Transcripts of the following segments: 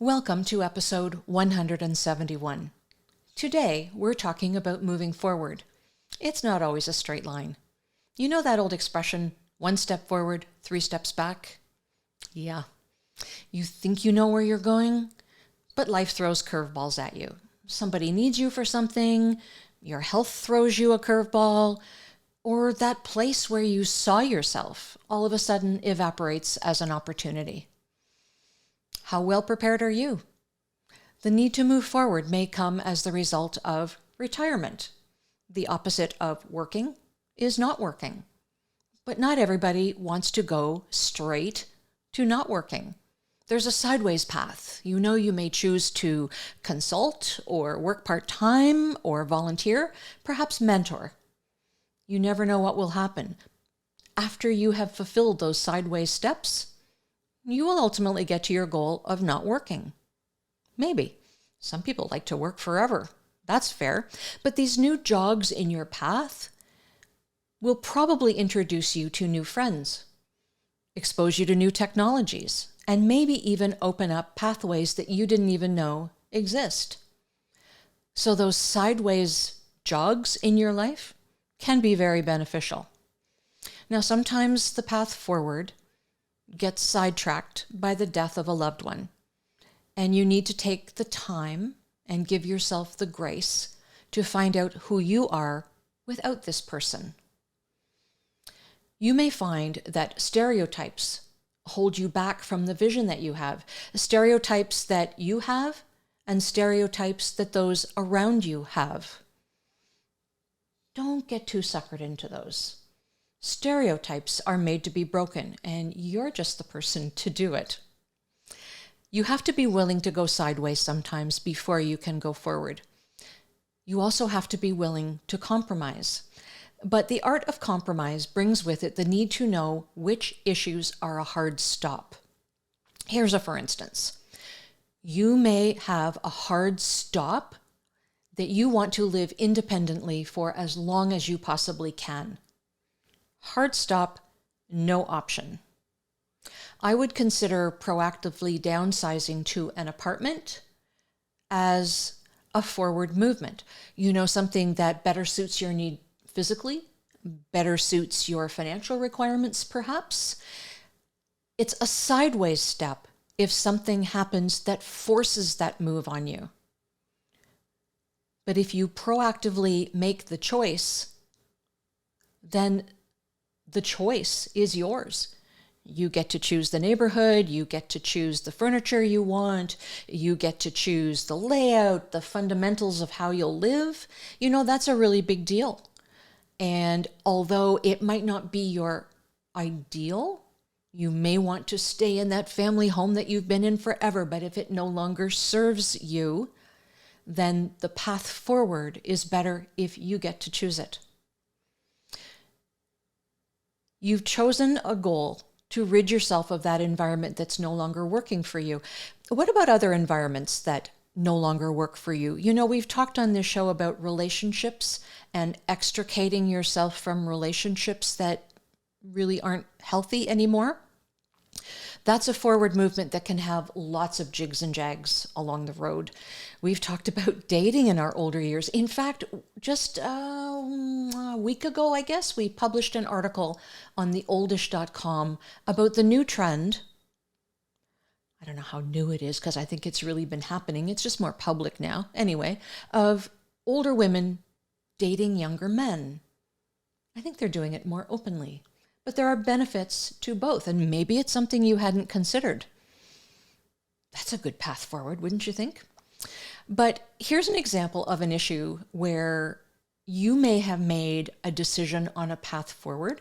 Welcome to episode 171. Today, we're talking about moving forward. It's not always a straight line. You know that old expression, 1 step forward, 3 steps back? Yeah. You think you know where you're going, but life throws curveballs at you. Somebody needs you for something, your health throws you a curveball, or that place where you saw yourself all of a sudden evaporates as an opportunity. How well prepared are you? The need to move forward may come as the result of retirement. The opposite of working is not working. But not everybody wants to go straight to not working. There's a sideways path. You know, you may choose to consult or work part-time or volunteer, perhaps mentor. You never know what will happen. After you have fulfilled those sideways steps, you will ultimately get to your goal of not working. Maybe. Some people like to work forever. That's fair. But these new jogs in your path will probably introduce you to new friends, expose you to new technologies, and maybe even open up pathways that you didn't even know exist. So those sideways jogs in your life can be very beneficial. Now, sometimes the path forward gets sidetracked by the death of a loved one, and you need to take the time and give yourself the grace to find out who you are without this person. You may find that stereotypes hold you back from the vision that you have, stereotypes that you have and stereotypes that those around you have. Don't get too suckered into those. Stereotypes are made to be broken, and you're just the person to do it. You have to be willing to go sideways sometimes before you can go forward. You also have to be willing to compromise. But the art of compromise brings with it the need to know which issues are a hard stop. Here's a for instance. You may have a hard stop that you want to live independently for as long as you possibly can. Hard stop, no option. I would consider proactively downsizing to an apartment as a forward movement. You know, something that better suits your need physically, better suits your financial requirements, perhaps. It's a sideways step if something happens that forces that move on you. But if you proactively make the choice, then the choice is yours. You get to choose the neighborhood, you get to choose the furniture you want, you get to choose the layout, the fundamentals of how you'll live. You know, that's a really big deal. And although it might not be your ideal, you may want to stay in that family home that you've been in forever, but if it no longer serves you, then the path forward is better if you get to choose it. You've chosen a goal to rid yourself of that environment that's no longer working for you. What about other environments that no longer work for you? You know, we've talked on this show about relationships and extricating yourself from relationships that really aren't healthy anymore. That's a forward movement that can have lots of jigs and jags along the road. We've talked about dating in our older years. In fact, just a week ago, I guess, we published an article on theoldish.com about the new trend. I don't know how new it is because I think it's really been happening. It's just more public now. Anyway, of older women dating younger men. I think they're doing it more openly. But there are benefits to both, and maybe it's something you hadn't considered. That's a good path forward, wouldn't you think? But here's an example of an issue where you may have made a decision on a path forward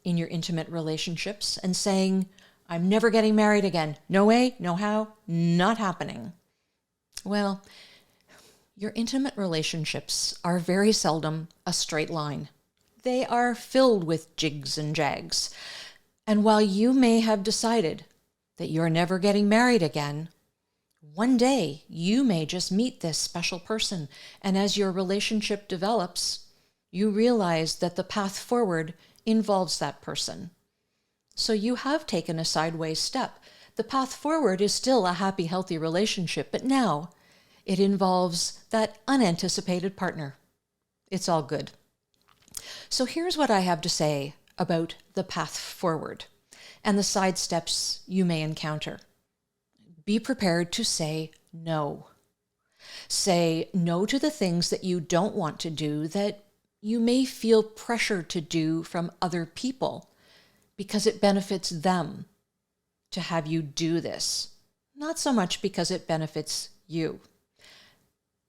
in your intimate relationships and saying, I'm never getting married again. No way, no how, not happening. Well, your intimate relationships are very seldom a straight line. They are filled with jigs and jags. And while you may have decided that you're never getting married again, one day you may just meet this special person. And as your relationship develops, you realize that the path forward involves that person. So you have taken a sideways step. The path forward is still a happy, healthy relationship, but now it involves that unanticipated partner. It's all good. So here's what I have to say about the path forward and the side steps you may encounter. Be prepared to say no. Say no to the things that you don't want to do, that you may feel pressure to do from other people because it benefits them to have you do this, not so much because it benefits you.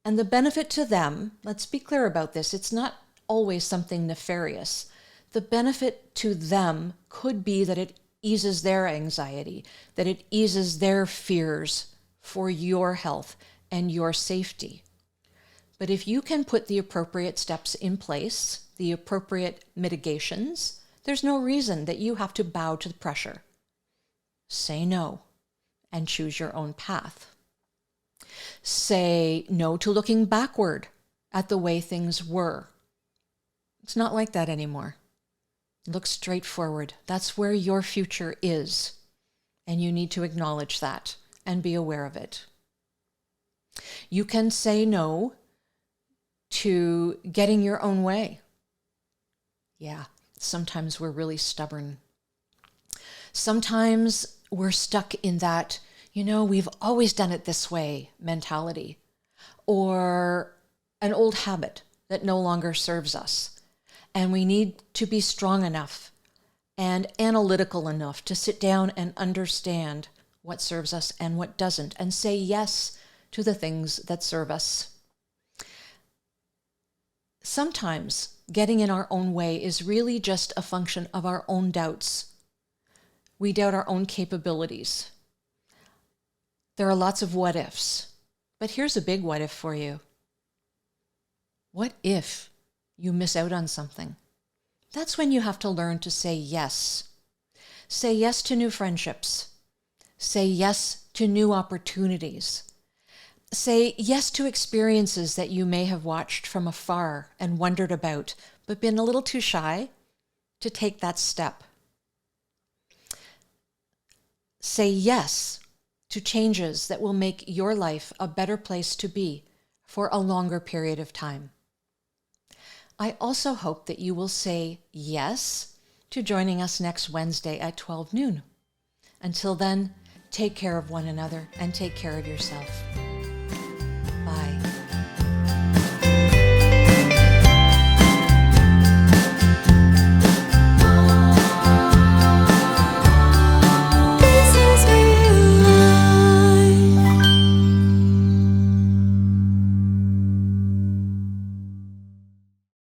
And the benefit to them, let's be clear about this, it's not always something nefarious. The benefit to them could be that it eases their anxiety, that it eases their fears for your health and your safety. But if you can put the appropriate steps in place, the appropriate mitigations, there's no reason that you have to bow to the pressure. Say no and choose your own path. Say no to looking backward at the way things were. It's not like that anymore. Look straight forward. That's where your future is. And you need to acknowledge that and be aware of it. You can say no to getting your own way. Yeah, sometimes we're really stubborn. Sometimes we're stuck in that, we've always done it this way mentality, or an old habit that no longer serves us. And we need to be strong enough and analytical enough to sit down and understand what serves us and what doesn't, and say yes to the things that serve us. Sometimes getting in our own way is really just a function of our own doubts. We doubt our own capabilities. There are lots of what ifs, but here's a big what if for you. What if you miss out on something? That's when you have to learn to say yes. Say yes to new friendships. Say yes to new opportunities. Say yes to experiences that you may have watched from afar and wondered about, but been a little too shy to take that step. Say yes to changes that will make your life a better place to be for a longer period of time. I also hope that you will say yes to joining us next Wednesday at 12 noon. Until then, take care of one another and take care of yourself.